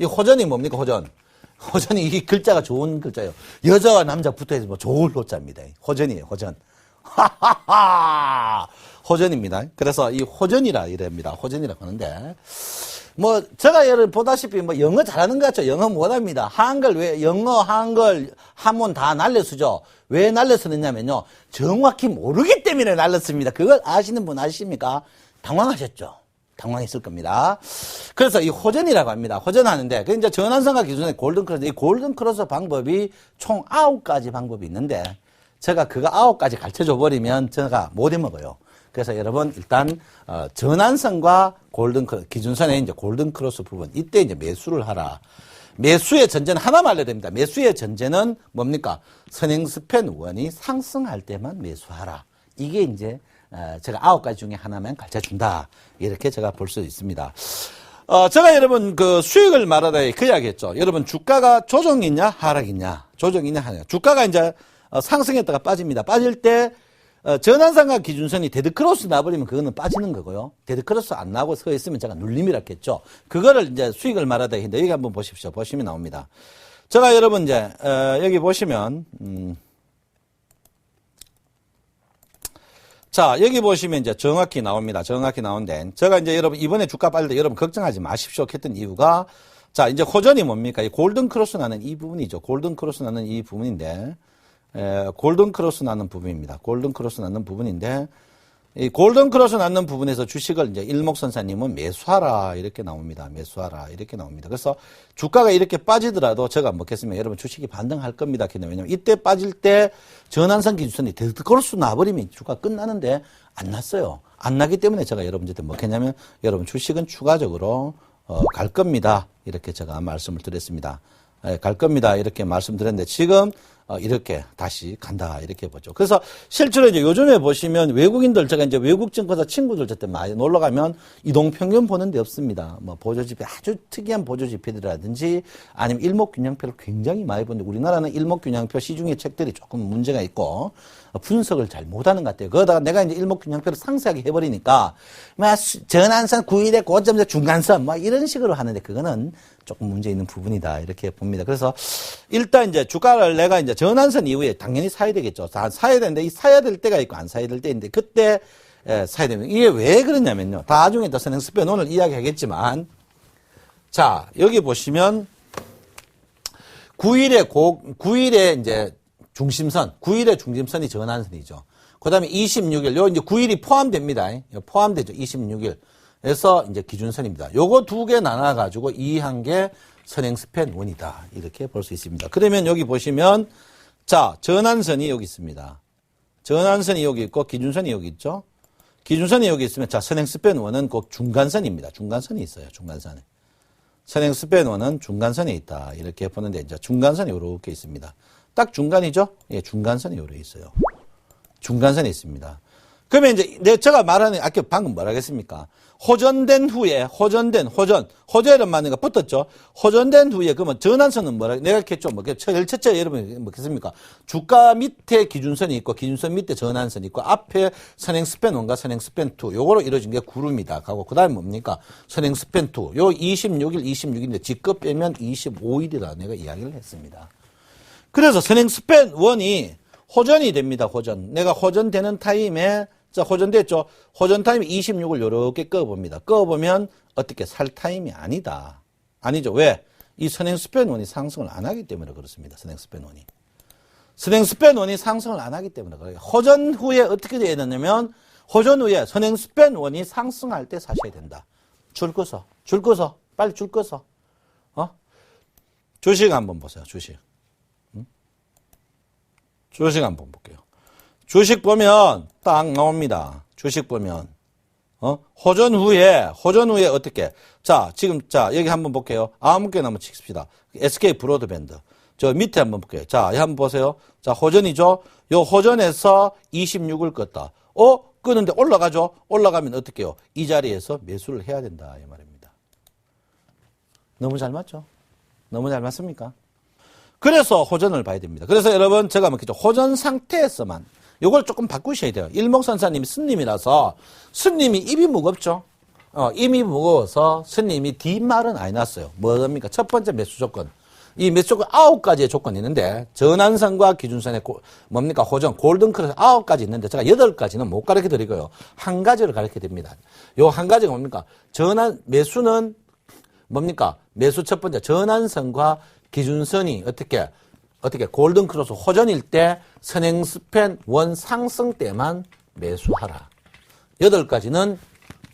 이 호전이 뭡니까? 호전이 이 글자가 좋은 글자예요. 여자와 남자 붙어있으면 좋을 호자입니다. 호전이에요. 호전. 하하하! 호전입니다. 그래서 이 호전이라 이랍니다. 호전이라고 하는데, 제가 예를 보다시피 영어 잘하는 것 같죠? 영어 못합니다. 영어, 한글, 한문 다 날려쓰죠? 왜 날려쓰느냐면요. 정확히 모르기 때문에 날렸습니다. 그걸 아시는 분 아십니까? 당황하셨죠? 당황했을 겁니다. 그래서 이 호전이라고 합니다. 호전하는데, 그 이제 전환선과 기준의 골든크로스, 이 골든크로스 방법이 총 9가지 방법이 있는데, 제가 그거 9가지 가르쳐줘 버리면 제가 못 해먹어요. 그래서 여러분 일단 전환선과 기준선의 이제 골든크로스 부분 이때 이제 매수를 하라. 매수의 전제는 하나만 알려야 됩니다. 매수의 전제는 뭡니까? 선행스팬 원이 상승할 때만 매수하라. 이게 이제 제가 9가지 중에 하나만 가르쳐준다. 이렇게 제가 볼 수 있습니다. 제가 여러분 그 수익을 말하다 그 이야기했죠. 여러분 주가가 조정이냐 하락이냐. 조정이냐 하락이냐. 주가가 이제 상승했다가 빠집니다. 빠질 때 전환선과 기준선이 데드크로스 나버리면 그거는 빠지는 거고요. 데드크로스 안 나고 서 있으면 제가 눌림이라 했죠. 그거를 이제 수익을 말하다 했는데 여기 한번 보십시오. 보시면 나옵니다. 제가 여러분 이제 여기 보시면 자, 여기 보시면 이제 정확히 나옵니다. 정확히 나오는데, 제가 이제 여러분, 이번에 주가 빠질 때 여러분 걱정하지 마십시오. 했던 이유가, 자, 이제 호전이 뭡니까? 이 골든 크로스 나는 이 부분이죠. 골든 크로스 나는 이 부분인데, 골든 크로스 나는 부분입니다. 골든 크로스 나는 부분인데, 이 골든 크로스 나는 부분에서 주식을 이제 일목선사님은 매수하라 이렇게 나옵니다. 매수하라 이렇게 나옵니다. 그래서 주가가 이렇게 빠지더라도 제가 먹겠으면 여러분 주식이 반등할 겁니다. 왜냐면 이때 빠질 때 전환선 기준선이 데드크로스 나버리면 주가 끝나는데 안 났어요. 안 나기 때문에 제가 여러분한테 먹겠냐면 여러분 주식은 추가적으로 갈 겁니다. 이렇게 제가 말씀을 드렸습니다. 갈 겁니다. 이렇게 말씀드렸는데 지금 이렇게 다시 간다 이렇게 보죠. 그래서 실제로 이제 요즘에 보시면 외국인들 제가 이제 외국 증권사 친구들 저때 많이 놀러 가면 이동평균 보는 데 없습니다. 뭐 보조지표 아주 특이한 보조지표들이라든지 아니면 일목균형표를 굉장히 많이 보는데 우리나라는 일목균형표 시중의 책들이 조금 문제가 있고 분석을 잘 못하는 것 같아요. 그러다가 내가 이제 일목균형표를 상세하게 해버리니까 막 전환선 9일의 고점에서 중간선 뭐 이런 식으로 하는데 그거는 조금 문제 있는 부분이다 이렇게 봅니다. 그래서 일단 이제 주가를 내가 이제 전환선 이후에 당연히 사야 되겠죠. 사야 되는데 이 사야 될 때가 있고 안 사야 될 때인데 그때 사야 되면 이게 왜 그러냐면요. 나중에 또 선행 스페인 오늘 이야기하겠지만 자 여기 보시면 9일의 이제 중심선 9일의 중심선이 전환선이죠. 그다음에 26일 요 이제 9일이 포함됩니다. 포함되죠. 26일. 그래서 이제 기준선입니다. 요거 두 개 나눠가지고 이 한 개 선행스팬 원이다. 이렇게 볼 수 있습니다. 그러면 여기 보시면, 자, 전환선이 여기 있습니다. 전환선이 여기 있고, 기준선이 여기 있죠. 기준선이 여기 있으면, 자, 선행스팬 원은 꼭 중간선입니다. 중간선이 있어요. 중간선에. 선행스팬 원은 중간선에 있다. 이렇게 보는데, 이제 중간선이 이렇게 있습니다. 딱 중간이죠? 예, 중간선이 이렇게 있어요. 중간선에 있습니다. 그러면 이제 제가 말하는 아까 방금 뭐라 했습니까? 호전된 후에 호전이란 말인가 붙었죠. 호전된 후에 그러면 전환선은 뭐라 내가 했죠. 뭐 제일 첫째 여러분 뭐겠습니까? 주가 밑에 기준선이 있고 기준선 밑에 전환선이 있고 앞에 선행 스팬 1과 선행 스팬 2 요거로 이루어진 게 구름이다. 하고 그다음에 뭡니까? 선행 스팬 2. 요 26일인데 직급 빼면 25일이라 내가 이야기를 했습니다. 그래서 선행 스팬 1이 호전이 됩니다. 호전. 내가 호전되는 타임에 자, 호전됐죠? 호전 타임이 26을 요렇게 꺼봅니다. 꺼보면 어떻게 살 타임이 아니다. 아니죠. 왜? 이 선행 스팬 원이 상승을 안 하기 때문에 그렇습니다. 선행 스팬 원이. 선행 스팬 원이 상승을 안 하기 때문에 그래요. 호전 후에 어떻게 돼야 되냐면 호전 후에 선행 스팬 원이 상승할 때 사셔야 된다. 줄 꺼서. 빨리 줄 꺼서. 주식 한번 보세요. 주식. 주식 한번 볼게요. 주식 보면 딱 나옵니다. 주식 보면 호전 후에 어떻게? 자 지금 자 여기 한번 볼게요. 아무 개나 한번 칩시다. SK 브로드밴드 저 밑에 한번 볼게요. 자 한번 보세요. 자 호전이죠. 요 호전에서 26을 껐다. 끄는데 올라가죠. 올라가면 어떻게 해요? 이 자리에서 매수를 해야 된다 이 말입니다. 너무 잘 맞죠? 너무 잘 맞습니까? 그래서 호전을 봐야 됩니다. 그래서 여러분 제가 먹겠죠. 호전 상태에서만 요걸 조금 바꾸셔야 돼요. 일목선사님이 스님이라서 스님이 입이 무겁죠. 입이 무거워서 스님이 뒷말은 안 해놨어요. 뭐입니까? 첫 번째 매수 조건. 이 매수 조건 9가지의 조건이 있는데 전환선과 기준선의 뭡니까? 호전, 골든크로스 9가지 있는데 제가 8가지는 못 가르쳐 드리고요. 한 가지를 가르쳐 드립니다. 요 한 가지가 뭡니까? 매수는 뭡니까? 매수 첫 번째 전환선과 기준선이 어떻게 골든크로스 호전일 때 선행스팬 원 상승 때만 매수하라. 8가지는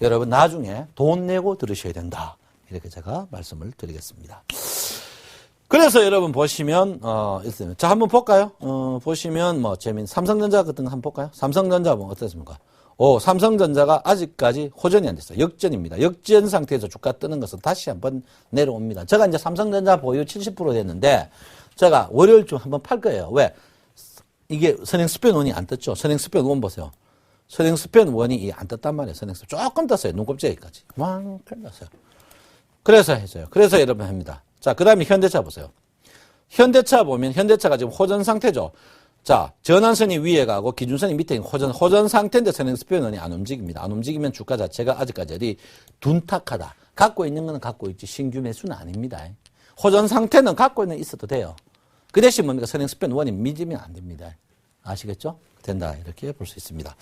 여러분 나중에 돈 내고 들으셔야 된다. 이렇게 제가 말씀을 드리겠습니다. 그래서 여러분 보시면 있어요. 자 한번 볼까요? 보시면 삼성전자 같은 거 한번 볼까요? 삼성전자 뭐 어떻습니까? 삼성전자가 아직까지 호전이 안 됐어요. 역전입니다. 역전 상태에서 주가 뜨는 것은 다시 한번 내려옵니다. 제가 이제 삼성전자 보유 70% 됐는데 제가 월요일쯤 한번 팔 거예요. 왜? 이게 선행 스팬 원이 안 떴죠. 선행 스팬 원 보세요. 선행 스팬 원이 안 떴단 말이에요. 선행 스팬 조금 떴어요. 눈곱재기까지. 왕 떴어요. 그래서 했어요. 그래서 여러분 합니다. 자, 그 다음에 현대차 보세요. 현대차 보면 현대차가 지금 호전 상태죠. 자, 전환선이 위에 가고 기준선이 밑에 있는 호전 상태인데 선행스피어원이 안 움직입니다. 안 움직이면 주가 자체가 아직까지 어디 둔탁하다. 갖고 있는 거는 갖고 있지 신규 매수는 아닙니다. 호전 상태는 갖고 있는 있어도 돼요. 그 대신 뭡니까? 선행스피어원이 믿으면 안 됩니다. 아시겠죠? 된다. 이렇게 볼 수 있습니다.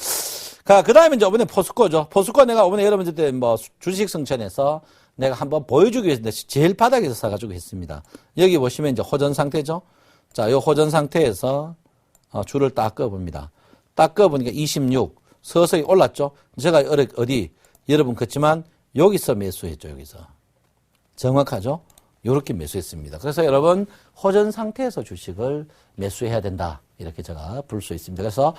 그 다음에 이제 이번에 포스코죠. 포스코 내가 이번에 여러분들 때 뭐 주식 승천에서 내가 한번 보여주기 위해서 제일 바닥에서 사가지고 했습니다. 여기 보시면 이제 호전 상태죠. 자, 요 호전 상태에서 줄을 딱 꺼봅니다. 딱 꺼보니까 26 서서히 올랐죠. 제가 어디 여러분 그렇지만 여기서 매수했죠. 여기서 정확하죠. 요렇게 매수했습니다. 그래서 여러분 호전 상태에서 주식을 매수해야 된다. 이렇게 제가 볼 수 있습니다. 그래서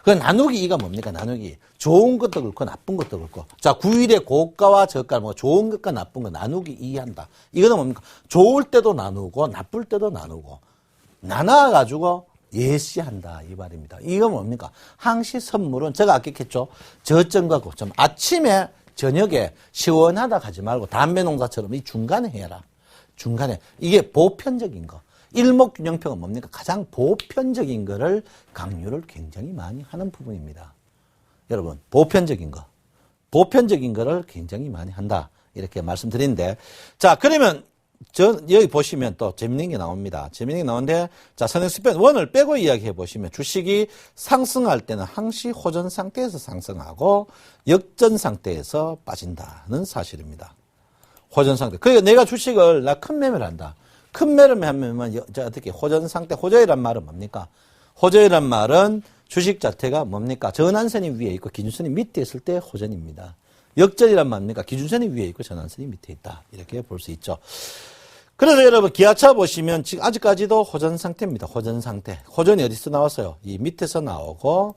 그 나누기 2가 뭡니까? 나누기. 좋은 것도 그렇고 나쁜 것도 그렇고. 자, 9일의 고가와 저가 뭐 좋은 것과 나쁜 거 나누기 2 한다. 이거는 뭡니까? 좋을 때도 나누고 나쁠 때도 나누고 나눠가지고 예시한다 이 말입니다. 이거 뭡니까? 항시 선물은 제가 아까 했죠. 저점과 고점. 아침에 저녁에 시원하다 가지 말고 담배 농사처럼 이 중간에 해라. 중간에. 이게 보편적인 거. 일목균형표가 뭡니까? 가장 보편적인 거를 강조를 굉장히 많이 하는 부분입니다. 여러분, 보편적인 거. 보편적인 거를 굉장히 많이 한다. 이렇게 말씀드리는데. 자, 그러면 여기 보시면 또 재밌는 게 나옵니다. 재밌는 게 나오는데, 자, 선행스피어원 원을 빼고 이야기해 보시면 주식이 상승할 때는 항시 호전 상태에서 상승하고 역전 상태에서 빠진다는 사실입니다. 호전 상태. 그러니까 내가 주식을 나 큰 매매를 한다. 큰 매매를 하면 어떻게 호전 상태, 호저이란 말은 뭡니까? 호저이란 말은 주식 자체가 뭡니까? 전환선이 위에 있고 기준선이 밑에 있을 때 호전입니다. 역전이란 말입니까? 기준선이 위에 있고 전환선이 밑에 있다. 이렇게 볼 수 있죠. 그래서 여러분 기아차 보시면 지금 아직까지도 호전 상태입니다. 호전 상태. 호전이 어디서 나왔어요? 이 밑에서 나오고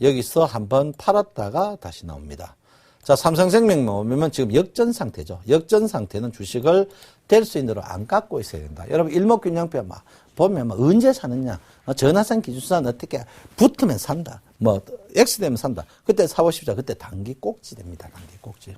여기서 한번 팔았다가 다시 나옵니다. 자, 삼성생명 보면 지금 역전 상태죠. 역전 상태는 주식을 될 수 있는 대로 안 갖고 있어야 된다. 여러분 일목균형표 보면 언제 사느냐. 전화선 기준선 어떻게 붙으면 산다. X 되면 산다. 그때 사보십시오. 그때 단기 꼭지 됩니다. 단기 꼭지.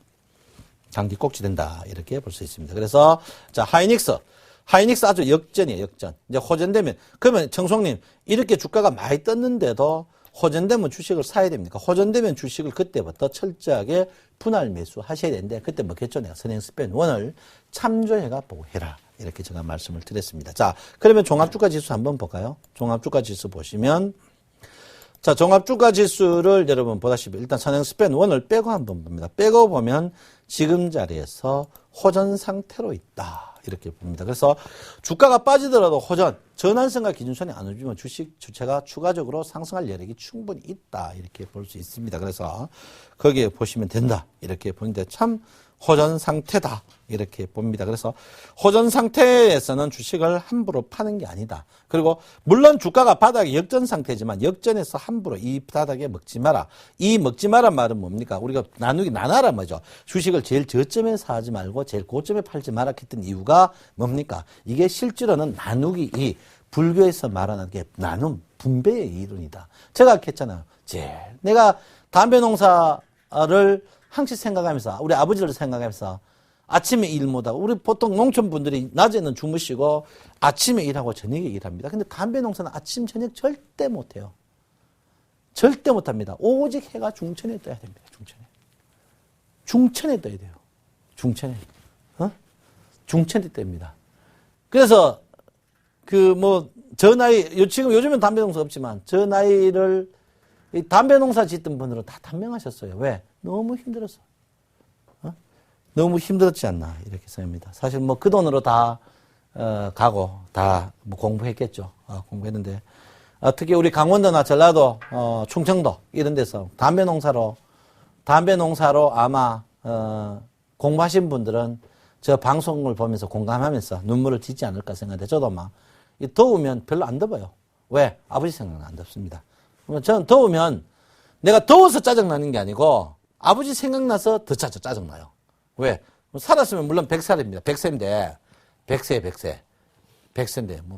단기 꼭지 된다. 이렇게 볼 수 있습니다. 그래서 자, 하이닉스 아주 역전이에요. 역전. 이제 호전되면 그러면 청송님 이렇게 주가가 많이 떴는데도 호전되면 주식을 사야 됩니까? 호전되면 주식을 그때부터 철저하게 분할 매수하셔야 되는데 그때 뭐겠죠? 내가 선행스피어원 원을 참조해가 보고 해라. 이렇게 제가 말씀을 드렸습니다. 자, 그러면 종합주가지수 한번 볼까요? 종합주가지수 보시면 자, 종합주가지수를 여러분 보다시피 일단 선행스피어원 원을 빼고 한번 봅니다. 빼고 보면 지금 자리에서 호전 상태로 있다. 이렇게 봅니다. 그래서 주가가 빠지더라도 호전, 전환선과 기준선이 안 움직이면 주식 주체가 추가적으로 상승할 여력이 충분히 있다. 이렇게 볼 수 있습니다. 그래서 거기에 보시면 된다. 이렇게 보는데 참 호전 상태다. 이렇게 봅니다. 그래서 호전 상태에서는 주식을 함부로 파는 게 아니다. 그리고 물론 주가가 바닥에 역전 상태지만 역전에서 함부로 이 바닥에 먹지 마라. 이 먹지 마란 말은 뭡니까? 우리가 나눠라 뭐죠. 주식을 제일 저점에 사지 말고 제일 고점에 팔지 마라 했던 이유가 뭡니까? 이게 실제로는 나누기 이 불교에서 말하는 게 나눔, 분배의 이론이다. 제가 아까 했잖아요. 내가 담배 농사를 항시 생각하면서 우리 아버지를 생각하면서 아침에 일 못하고 우리 보통 농촌분들이 낮에는 주무시고 아침에 일하고 저녁에 일합니다. 근데 담배 농사는 아침 저녁 절대 못해요. 절대 못합니다. 오직 해가 중천에 떠야 됩니다. 중천에 떠야 돼요. 중천에 뜹니다. 그래서 저 나이 지금 요즘은 담배 농사 없지만 저 나이를 담배 농사 짓던 분들은 다 단명하셨어요. 왜? 너무 힘들었어. 너무 힘들었지 않나 이렇게 생각합니다. 사실 그 돈으로 다 가고 다 공부했겠죠. 공부했는데 특히 우리 강원도나 전라도, 충청도 이런 데서 담배 농사로 아마 공부하신 분들은 저 방송을 보면서 공감하면서 눈물을 짓지 않을까 생각하는데 저도 더우면 별로 안 더워요. 왜? 아버지 생각은 안 덥습니다. 저는 더우면 내가 더워서 짜증나는 게 아니고 아버지 생각나서 더 짜증나요. 왜? 살았으면 물론 100살입니다. 100세인데 100세인데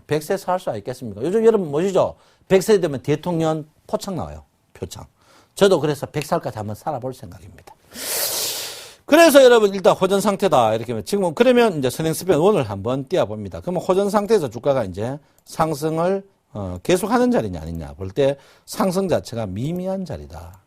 100세 살 수 있겠습니까? 요즘 여러분 뭐시죠? 100세 되면 대통령 표창 나와요. 표창. 저도 그래서 100살까지 한번 살아볼 생각입니다. 그래서 여러분 일단 호전 상태다. 이렇게 지금 그러면 이제 선행스피어원 원을 한번 띄워봅니다. 그러면 호전 상태에서 주가가 이제 상승을 계속하는 자리냐 아니냐 볼 때 상승 자체가 미미한 자리다.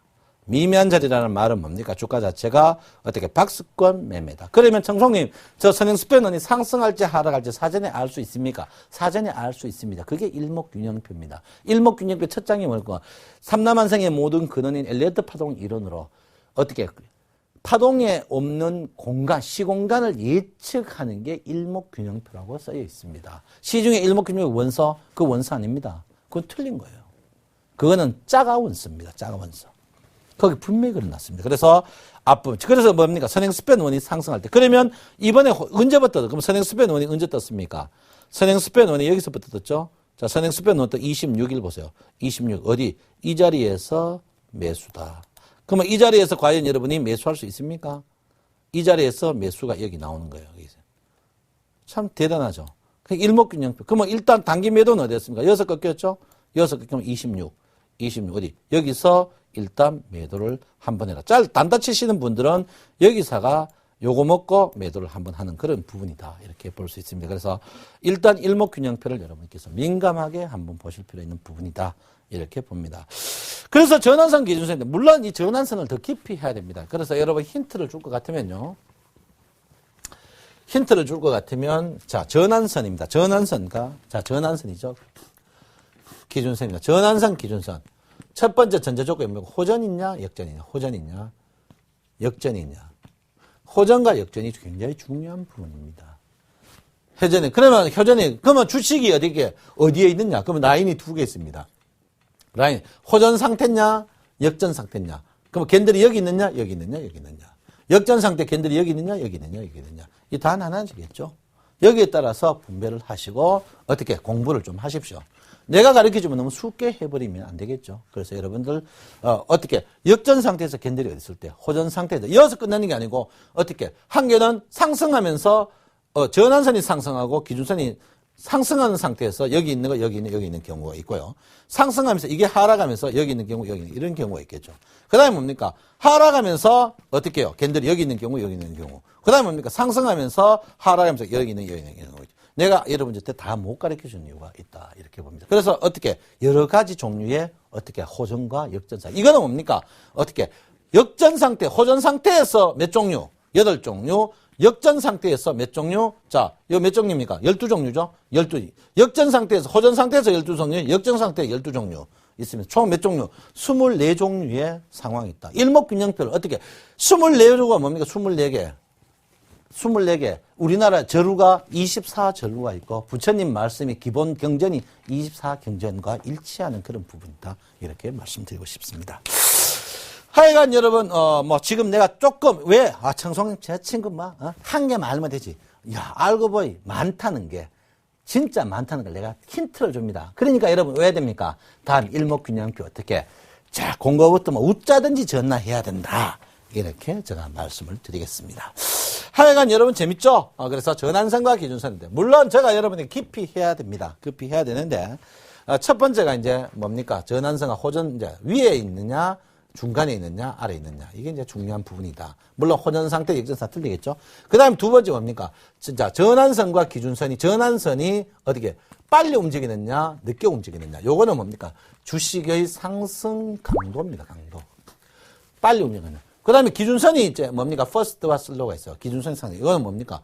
미미한 자리라는 말은 뭡니까? 주가 자체가 어떻게 박스권 매매다. 그러면 청송님, 저 선행스패너니 상승할지 하락할지 사전에 알 수 있습니까? 사전에 알 수 있습니다. 그게 일목균형표입니다. 일목균형표 첫 장이 뭘까? 삼라만생의 모든 근원인 엘리어트 파동 이론으로 어떻게 파동에 없는 공간, 시공간을 예측하는 게 일목균형표라고 쓰여 있습니다. 시중에 일목균형표 원서, 그 원서 아닙니다. 그건 틀린 거예요. 그거는 짜가 원서입니다. 짜가 원서. 거기 분명히 그려놨습니다. 그래서 앞부분. 그래서 뭡니까? 선행스팬 원이 상승할 때. 그러면 이번에 언제부터, 그럼 선행스팬 원이 언제 떴습니까? 선행스팬 원이 여기서부터 떴죠? 자, 선행스팬 원 또 26일 보세요. 26. 어디? 이 자리에서 매수다. 그러면 이 자리에서 과연 여러분이 매수할 수 있습니까? 이 자리에서 매수가 여기 나오는 거예요. 여기서. 참 대단하죠? 일목균형표. 그러면 일단 단기 매도는 어디였습니까? 여기서 꺾였죠? 여기서 꺾이면 26. 26 어디? 여기서 일단 매도를 한번 해라. 단타 치시는 분들은 여기서가 요거 먹고 매도를 한번 하는 그런 부분이다. 이렇게 볼 수 있습니다. 그래서 일단 일목균형표를 여러분께서 민감하게 한번 보실 필요 있는 부분이다. 이렇게 봅니다. 그래서 전환선 기준선인데 물론 이 전환선을 더 깊이 해야 됩니다. 그래서 여러분 힌트를 줄 것 같으면요. 힌트를 줄 것 같으면 자, 전환선입니다. 전환선과 자, 전환선이죠. 기준선입니다. 전환선 기준선. 첫 번째 전제 조건이 뭐고 호전이냐 역전이냐 호전이냐 역전이냐 호전과 역전이 굉장히 중요한 부분입니다. 그러면 주식이 어디에 있느냐? 그러면 라인이 두 개 있습니다. 라인 호전 상태냐 역전 상태냐? 그러면 캔들이 여기 있느냐 여기 있느냐 여기 있느냐? 역전 상태 캔들이 여기 있느냐 여기 있느냐 여기 있느냐? 이 단 하나지겠죠. 여기에 따라서 분배를 하시고 어떻게 공부를 좀 하십시오. 내가 가르쳐주면 너무 쉽게 해버리면 안 되겠죠. 그래서 여러분들 어떻게 역전 상태에서 캔들이 어디 있을 때 호전 상태에서 이어서 끝나는 게 아니고 어떻게 한 개는 상승하면서 전환선이 상승하고 기준선이 상승하는 상태에서 여기 있는 거 여기 있는 경우가 있고요. 상승하면서 이게 하락하면서 여기 있는 경우 여기 있는 이런 경우가 있겠죠. 그다음에 뭡니까? 하락하면서 어떻게 해요? 캔들이 여기 있는 경우 여기 있는 경우. 그다음에 뭡니까? 상승하면서 하락하면서 여기 있는 경우. 내가 여러분한테 다 못 가르쳐 준 이유가 있다. 이렇게 봅니다. 그래서 어떻게 여러 가지 종류의 어떻게 호전과 역전 상태. 이거는 뭡니까? 어떻게 역전 상태, 호전 상태에서 몇 종류? 8종류. 역전 상태에서 몇 종류? 자, 이거 몇 종류입니까? 12종류죠? 12. 역전 상태에서, 호전 상태에서 12종류, 역전 상태에 12종류 있습니다. 총 몇 종류? 24종류의 상황이 있다. 일목균형표를 어떻게, 24조가 뭡니까? 24개. 24개. 우리나라 절루가 24절루가 있고 부처님 말씀이 기본 경전이 24경전과 일치하는 그런 부분이다. 이렇게 말씀드리고 싶습니다. 하여간 여러분 지금 내가 조금 왜 청송님 제 친구 한 개 말면 되지. 야 알고 보니 많다는 게 진짜 많다는 걸 내가 힌트를 줍니다. 그러니까 여러분 왜 됩니까? 다음 일목균형표 어떻게 자 공부부터 웃자든지 전화해야 된다. 이렇게 제가 말씀을 드리겠습니다. 하여간 여러분 재밌죠? 그래서 전환선과 기준선인데 물론 제가 여러분이 깊이 해야 됩니다. 깊이 해야 되는데 첫 번째가 이제 뭡니까? 전환선과 호전 이제 위에 있느냐 중간에 있느냐 아래에 있느냐 이게 이제 중요한 부분이다. 물론 호전 상태 역전 상태 틀리겠죠? 그다음에 두 번째 뭡니까? 진짜 전환선과 기준선이 전환선이 어떻게 빨리 움직이느냐 늦게 움직이느냐 요거는 뭡니까? 주식의 상승 강도입니다. 강도. 빨리 움직이느냐. 그 다음에 기준선이 이제 뭡니까? 퍼스트와 슬로우가 있어요. 기준선이 상승. 이거는 뭡니까?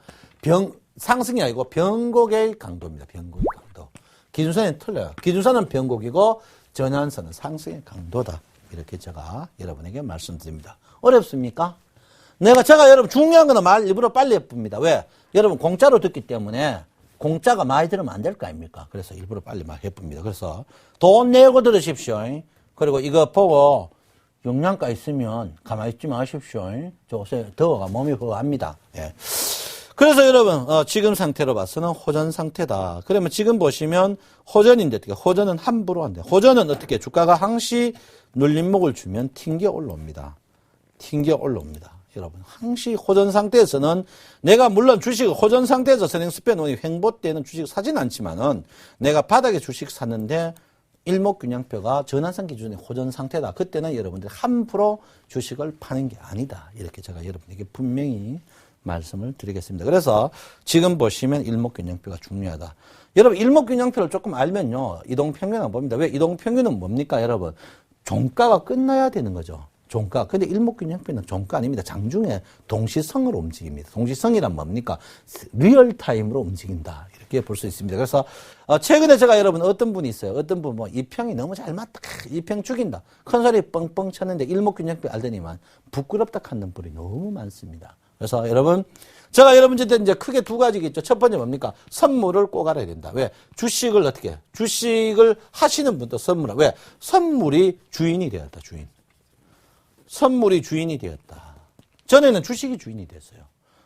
상승이 아니고 변곡의 강도입니다. 변곡의 강도. 기준선이 틀려요. 기준선은 변곡이고 전환선은 상승의 강도다. 이렇게 제가 여러분에게 말씀드립니다. 어렵습니까? 제가 여러분 중요한 거는 말 일부러 빨리 해봅니다. 왜? 여러분 공짜로 듣기 때문에 공짜가 많이 들으면 안 될 거 아닙니까? 그래서 일부러 빨리 말 해봅니다. 그래서 돈 내고 들으십시오. 그리고 이거 보고 영양가 있으면 가만히 있지 마십시오. 요새 더워가 몸이 허합니다. 예. 그래서 여러분 지금 상태로 봐서는 호전 상태다. 그러면 지금 보시면 호전인데 어떻게 호전은 함부로 안 돼. 호전은 어떻게 주가가 항시 눌림목을 주면 튕겨 올라옵니다. 튕겨 올라옵니다. 여러분 항시 호전 상태에서는 내가 물론 주식 호전 상태에서 선행스팬원이 횡보 때는 주식 사진 않지만은 내가 바닥에 주식 샀는데 일목균형표가 전환선 기준의 호전 상태다. 그때는 여러분들이 함부로 주식을 파는 게 아니다. 이렇게 제가 여러분에게 분명히 말씀을 드리겠습니다. 그래서 지금 보시면 일목균형표가 중요하다. 여러분 일목균형표를 조금 알면요. 이동평균은 봅니다. 왜 이동평균은 뭡니까 여러분? 종가가 끝나야 되는 거죠. 종가. 근데 일목균형표는 종가 아닙니다. 장중에 동시성으로 움직입니다. 동시성이란 뭡니까? 리얼타임으로 움직인다. 이렇게 볼 수 있습니다. 그래서 최근에 제가 여러분 어떤 분이 있어요. 어떤 분 뭐 이평이 너무 잘 맞다. 이평 죽인다. 큰 소리 뻥뻥 쳤는데 일목균형표 알더니만 부끄럽다 하는 분이 너무 많습니다. 그래서 여러분 제가 여러분한테 이제 크게 두 가지가 있죠. 첫 번째 뭡니까? 선물을 꼭 알아야 된다. 왜? 주식을 어떻게 해? 주식을 하시는 분도 선물을. 왜? 선물이 주인이 되었다. 주인. 선물이 주인이 되었다. 전에는 주식이 주인이 됐어요.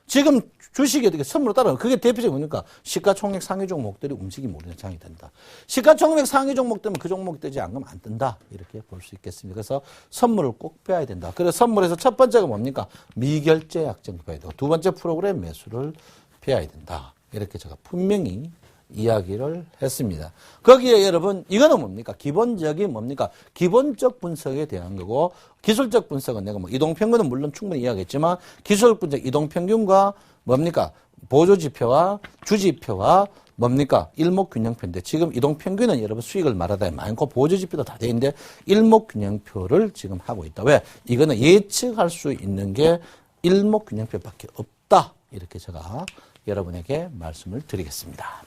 지금 주식이 어떻게 선물로 따라가요? 그게 대표적인 뭡니까? 시가총액 상위 종목들이 움직임이 우리는 장이 된다. 시가총액 상위 종목 때문에 그 종목 뜨지 않으면 안 뜬다. 이렇게 볼 수 있겠습니다. 그래서 선물을 꼭 빼야 된다. 그래서 선물에서 첫 번째가 뭡니까? 미결제 약정 빼야 되고 두 번째 프로그램 매수를 빼야 된다. 이렇게 제가 분명히 이야기를 했습니다. 거기에 여러분 이거는 뭡니까? 기본적인 뭡니까? 기본적 분석에 대한 거고 기술적 분석은 내가 뭐 이동평균은 물론 충분히 이야기했지만 기술 분석 이동평균과 뭡니까? 보조지표와 주지표와 뭡니까? 일목균형표인데 지금 이동평균은 여러분 수익을 말하다 많고 보조지표도 다 돼 있는데 일목균형표를 지금 하고 있다. 왜? 이거는 예측할 수 있는 게 일목균형표밖에 없다. 이렇게 제가 여러분에게 말씀을 드리겠습니다.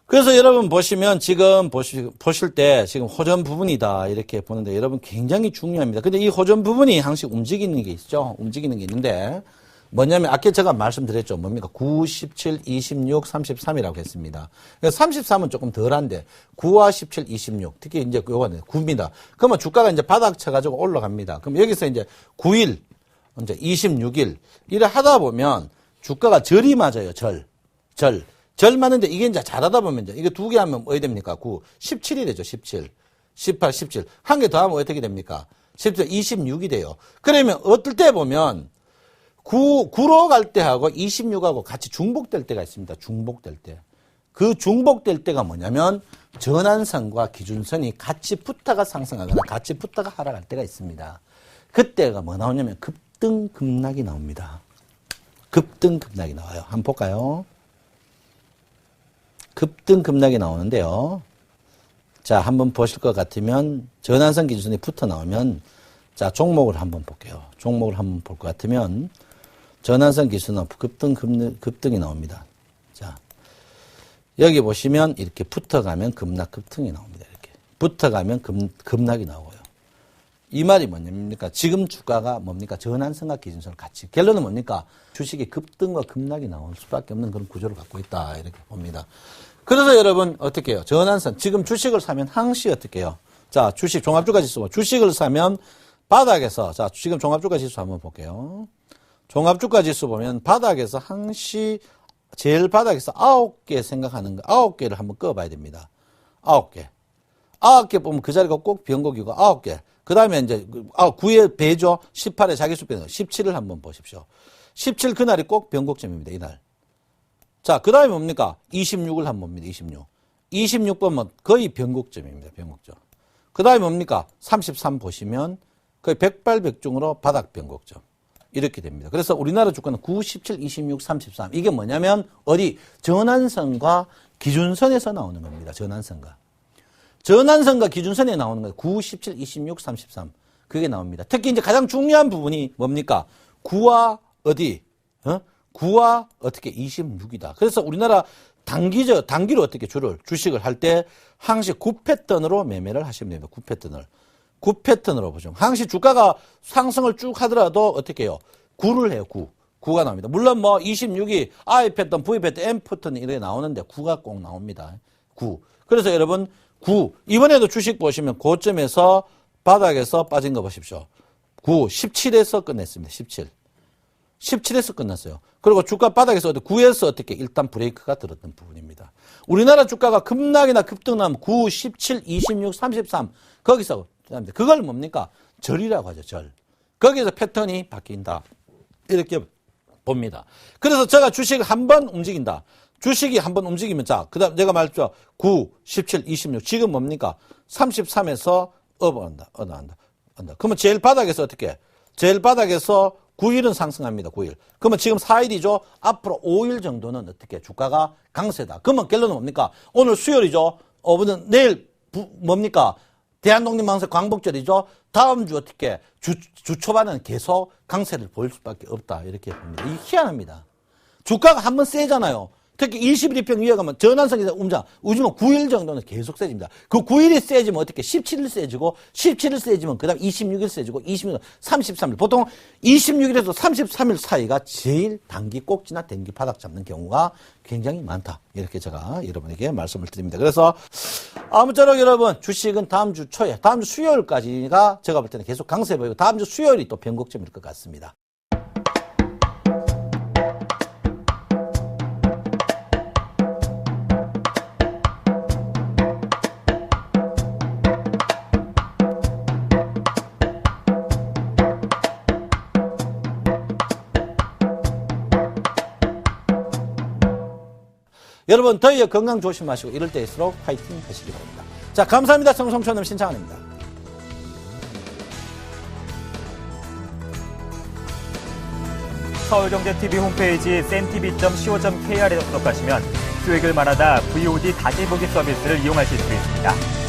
그래서 여러분 보시면 지금 보실 때 지금 호전 부분이다 이렇게 보는데 여러분 굉장히 중요합니다. 근데 이 호전 부분이 항상 움직이는 게 있죠. 움직이는 게 있는데 뭐냐면 아까 제가 말씀드렸죠. 뭡니까? 9, 17, 26, 33이라고 했습니다. 33은 조금 덜한데 9와 17, 26 특히 이제 요거는 9입니다. 그러면 주가가 이제 바닥 쳐가지고 올라갑니다. 그럼 여기서 이제 9일, 이제 26일 이래 하다 보면 주가가 절이 맞아요. 절 맞는데 이게 이제 잘하다 보면 이제 이게 두 개 하면 뭐 됩니까? 9, 17이 되죠. 17, 18, 17. 한 개 더 하면 어떻게 됩니까? 17, 26이 돼요. 그러면 어떨 때 보면 9로 갈 때하고 26하고 같이 중복될 때가 있습니다. 중복될 때. 그 중복될 때가 뭐냐면 전환선과 기준선이 같이 붙다가 상승하거나 같이 붙다가 하락할 때가 있습니다. 그때가 뭐 나오냐면 급등급락이 나옵니다. 급등급락이 나와요. 한번 볼까요? 급등급락이 나오는데요. 자, 한번 보실 것 같으면 전환선 기준선이 붙어 나오면 자, 종목을 한번 볼게요. 종목을 한번 볼 것 같으면 전환선 기준선 급등이 나옵니다. 자, 여기 보시면 이렇게 붙어가면 급락 급등이 나옵니다. 이렇게 붙어가면 급락이 나오고요. 이 말이 뭐냐입니까? 지금 주가가 뭡니까? 전환선과 기준선을 같이. 결론은 뭡니까? 주식이 급등과 급락이 나올 수밖에 없는 그런 구조를 갖고 있다. 이렇게 봅니다. 그래서 여러분 어떻게 해요? 전환선. 지금 주식을 사면 항시 어떻게 해요? 자, 주식 종합주가지수. 주식을 사면 바닥에서 자, 지금 종합주가지수 한번 볼게요. 종합주가지수 보면 바닥에서 항시 제일 바닥에서 9개 생각하는 거 9개를 한번 꺼봐야 됩니다. 9개. 9개 보면 그 자리가 꼭 변곡이고 9개. 그 다음에 이제 9의 배죠. 18의 자기수 변곡. 17을 한번 보십시오. 17 그날이 꼭 변곡점입니다. 이날. 자, 그 다음에 뭡니까? 26을 한번 봅니다. 26. 26 보면 거의 변곡점입니다. 변곡점. 그 다음에 뭡니까? 33 보시면 거의 백발백중으로 바닥 변곡점. 이렇게 됩니다. 그래서 우리나라 주가는 9, 17, 26, 33. 이게 뭐냐면 어디? 전환선과 기준선에서 나오는 겁니다. 전환선과 기준선에 나오는 거예요. 9, 17, 26, 33. 그게 나옵니다. 특히 이제 가장 중요한 부분이 뭡니까? 9와 어디? 9와 어떻게 26이다. 그래서 우리나라 단기로 어떻게 주식을 할 때 항시 9패턴으로 매매를 하시면 됩니다. 9패턴으로 보죠. 항시 주가가 상승을 쭉 하더라도 어떻게 해요? 9를 해요. 9가 나옵니다. 물론 뭐 26이 I 패턴, V 패턴, M 패턴이 이렇게 나오는데 9가 꼭 나옵니다. 9. 그래서 여러분 9. 이번에도 주식 보시면 고점에서 바닥에서 빠진 거 보십시오. 9, 17에서 끝냈습니다. 17에서 끝났어요. 그리고 주가 바닥에서 9에서 어떻게 일단 브레이크가 들었던 부분입니다. 우리나라 주가가 급락이나 급등하면 9, 17, 26, 33 거기서 그걸 뭡니까? 절이라고 하죠. 절. 거기에서 패턴이 바뀐다. 이렇게 봅니다. 그래서 제가 주식을 한번 움직인다. 주식이 한번 움직이면 자, 그다음 내가 말했죠. 9, 17, 26 지금 뭡니까? 33에서 얻어간다. 그러면 제일 바닥에서 어떻게 해? 제일 바닥에서 9일은 상승합니다. 9일. 그러면 지금 4일이죠. 앞으로 5일 정도는 어떻게 주가가 강세다. 그러면 결론은 뭡니까? 오늘 수요일이죠. 내일 뭡니까? 대한독립망사 광복절이죠. 다음 주 어떻게 주 초반은 계속 강세를 보일 수밖에 없다. 이렇게 봅니다. 이게 희한합니다. 주가가 한번 세잖아요. 특히 21일평 위에 가면 전환성에서 우지면 9일 정도는 계속 세집니다. 그 9일이 세지면 어떻게 17일 세지고 17일 세지면 그다음 26일 세지고 26일, 33일. 보통 26일에서 33일 사이가 제일 단기 꼭지나 단기 바닥 잡는 경우가 굉장히 많다. 이렇게 제가 여러분에게 말씀을 드립니다. 그래서 아무쪼록 여러분 주식은 다음 주 초에, 다음 주 수요일까지가 제가 볼 때는 계속 강세 보이고 다음 주 수요일이 또 변곡점일 것 같습니다. 여러분 더위에 건강 조심하시고 이럴 때일수록 파이팅 하시기 바랍니다. 자, 감사합니다. 청송촌음 신창환입니다. 서울경제TV 홈페이지 쌤tv.co.kr에 접속하시면 수익을 말하다 VOD 다시 보기 서비스를 이용하실 수 있습니다.